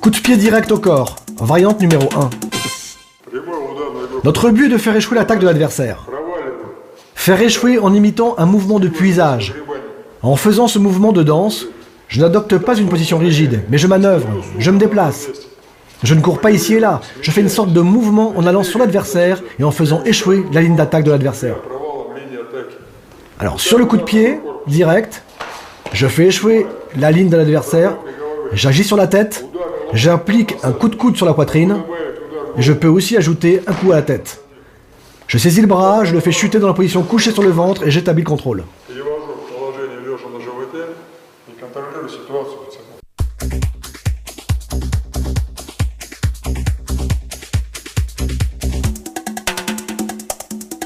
Coup de pied direct au corps, variante numéro 1. Notre but est de faire échouer l'attaque de l'adversaire. Faire échouer en imitant un mouvement de puisage. En faisant ce mouvement de danse, je n'adopte pas une position rigide, mais je manœuvre, je me déplace. Je ne cours pas ici et là, je fais une sorte de mouvement en allant sur l'adversaire et en faisant échouer la ligne d'attaque de l'adversaire. Alors sur le coup de pied, direct, je fais échouer la ligne de l'adversaire, j'agis sur la tête, j'applique un coup de coude sur la poitrine, et je peux aussi ajouter un coup à la tête. Je saisis le bras, je le fais chuter dans la position couchée sur le ventre et j'établis le contrôle.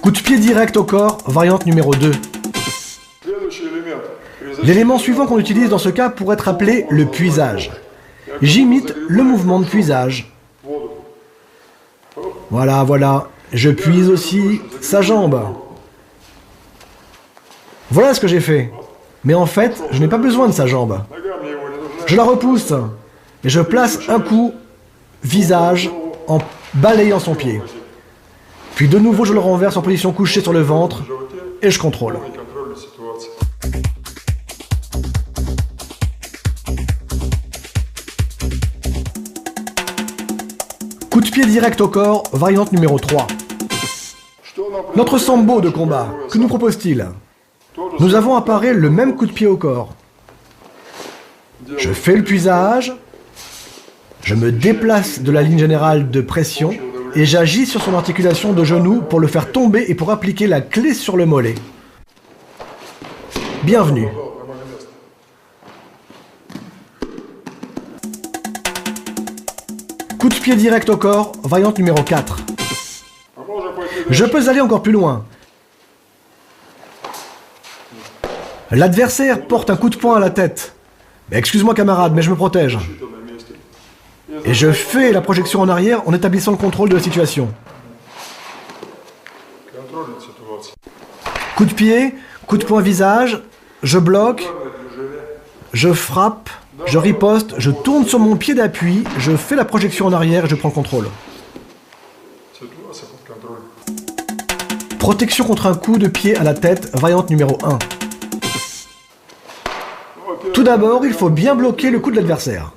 Coup de pied direct au corps, variante numéro 2. L'élément suivant qu'on utilise dans ce cas pourrait être appelé le puisage. J'imite le mouvement de puisage. Voilà. Je puise aussi sa jambe. Voilà ce que j'ai fait. Mais en fait, je n'ai pas besoin de sa jambe. Je la repousse et je place un coup visage en balayant son pied. Puis de nouveau, je le renverse en position couchée sur le ventre et je contrôle. Coup de pied direct au corps, variante numéro 3. Notre sambo de combat, que nous propose-t-il? Nous avons à parer le même coup de pied au corps. Je fais le puisage, je me déplace de la ligne générale de pression et j'agis sur son articulation de genou pour le faire tomber et pour appliquer la clé sur le mollet. Bienvenue. Coup de pied direct au corps, variante numéro 4. Je peux aller encore plus loin. L'adversaire porte un coup de poing à la tête. Excuse-moi camarade, mais je me protège. Et je fais la projection en arrière en établissant le contrôle de la situation. Coup de pied, coup de poing visage, je bloque, je frappe, je riposte, je tourne sur mon pied d'appui, je fais la projection en arrière et je prends le contrôle. Protection contre un coup de pied à la tête, variante numéro 1. Tout d'abord, il faut bien bloquer le coup de l'adversaire.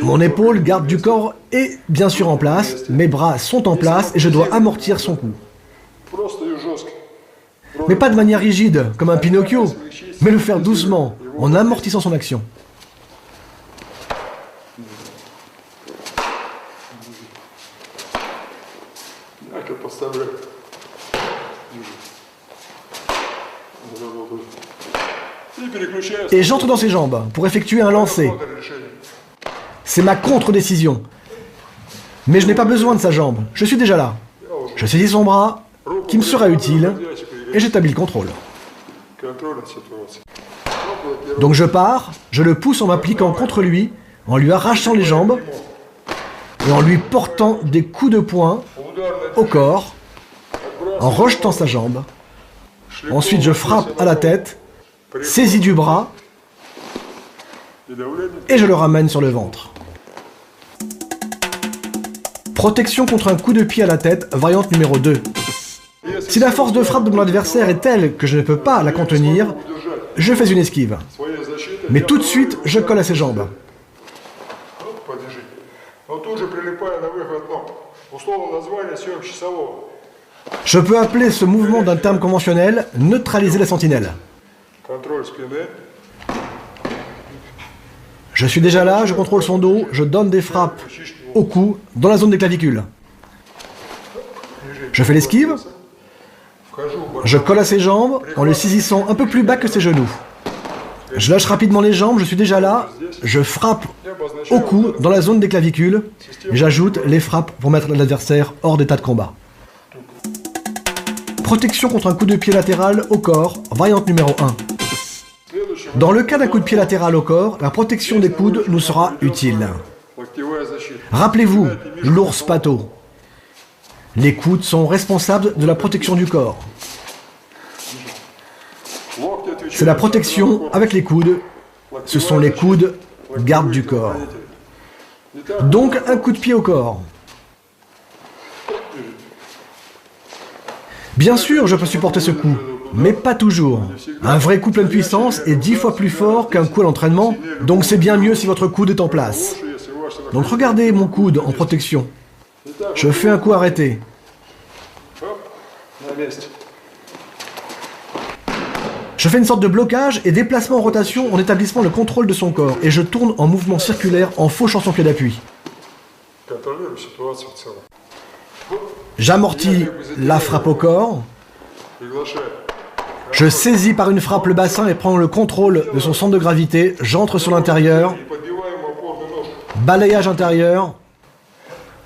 Mon épaule, garde du corps, est bien sûr en place, mes bras sont en place et je dois amortir son coup. Mais pas de manière rigide, comme un Pinocchio, mais le faire doucement, en amortissant son action. Et j'entre dans ses jambes pour effectuer un lancer. C'est ma contre-décision. Mais je n'ai pas besoin de sa jambe, je suis déjà là. Je saisis son bras, qui me sera utile, et j'établis le contrôle. Donc je pars, je le pousse en m'appliquant contre lui, en lui arrachant les jambes, et en lui portant des coups de poing au corps, en rejetant sa jambe. Ensuite je frappe à la tête, saisis du bras, et je le ramène sur le ventre. Protection contre un coup de pied à la tête, variante numéro 2. Si la force de frappe de mon adversaire est telle que je ne peux pas la contenir, je fais une esquive. Mais tout de suite, je colle à ses jambes. Je peux appeler ce mouvement d'un terme conventionnel « neutraliser la sentinelle ». Je suis déjà là, je contrôle son dos, je donne des frappes au cou, dans la zone des clavicules. Je fais l'esquive, je colle à ses jambes en le saisissant un peu plus bas que ses genoux. Je lâche rapidement les jambes, je suis déjà là, je frappe au cou, dans la zone des clavicules, et j'ajoute les frappes pour mettre l'adversaire hors d'état de combat. Protection contre un coup de pied latéral au corps, variante numéro 1. Dans le cas d'un coup de pied latéral au corps, la protection des coudes nous sera utile. Rappelez-vous, l'ours pato. Les coudes sont responsables de la protection du corps. C'est la protection avec les coudes. Ce sont les coudes garde du corps. Donc un coup de pied au corps. Bien sûr, je peux supporter ce coup, mais pas toujours. Un vrai coup plein de puissance est 10 fois plus fort qu'un coup à l'entraînement, donc c'est bien mieux si votre coude est en place. Donc regardez mon coude en protection. Je fais un coup arrêté. Je fais une sorte de blocage et déplacement en rotation en établissant le contrôle de son corps, et je tourne en mouvement circulaire en fauchant son pied d'appui. J'amortis la frappe au corps. Je saisis par une frappe le bassin et prends le contrôle de son centre de gravité. J'entre sur l'intérieur. Balayage intérieur.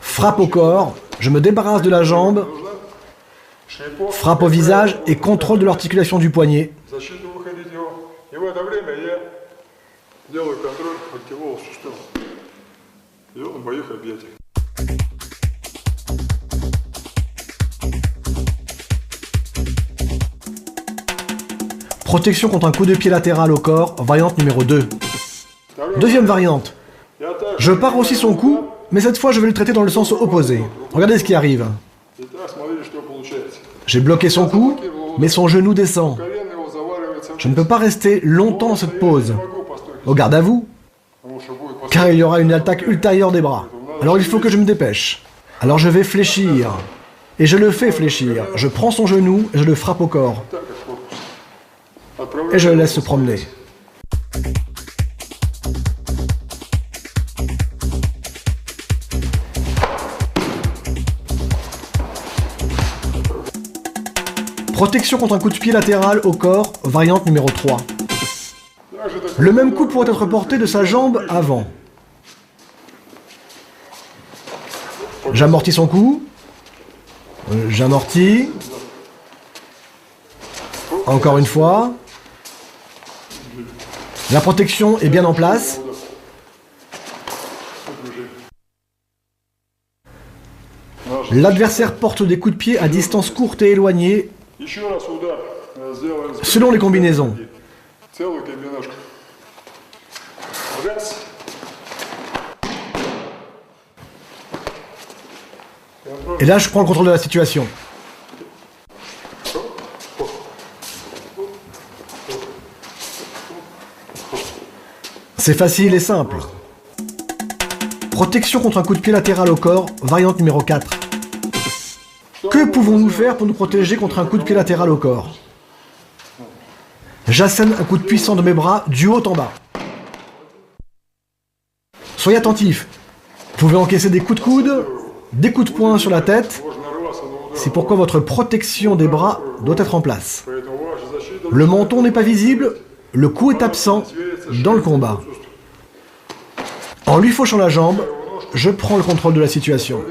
Frappe au corps. Je me débarrasse de la jambe. Frappe au visage et contrôle de l'articulation du poignet. Protection contre un coup de pied latéral au corps, variante numéro 2. Deuxième variante. Je pars aussi son coup, mais cette fois je vais le traiter dans le sens opposé. Regardez ce qui arrive. J'ai bloqué son cou, mais son genou descend. Je ne peux pas rester longtemps dans cette pose. Au garde à vous, car il y aura une attaque ultérieure des bras. Alors il faut que je me dépêche. Alors je vais fléchir. Et je le fais fléchir. Je prends son genou et je le frappe au corps. Et je le laisse se promener. Protection contre un coup de pied latéral au corps, variante numéro 3. Le même coup pourrait être porté de sa jambe avant. J'amortis son coup. J'amortis. Encore une fois. La protection est bien en place. L'adversaire porte des coups de pied à distance courte et éloignée, selon les combinaisons. Et là, je prends le contrôle de la situation. C'est facile et simple. Protection contre un coup de pied latéral au corps, variante numéro 4. Que pouvons-nous faire pour nous protéger contre un coup de pied latéral au corps? J'assène un coup de puissant de mes bras du haut en bas. Soyez attentifs. Vous pouvez encaisser des coups de coude, des coups de poing sur la tête. C'est pourquoi votre protection des bras doit être en place. Le menton n'est pas visible, le cou est absent dans le combat. En lui fauchant la jambe, je prends le contrôle de la situation.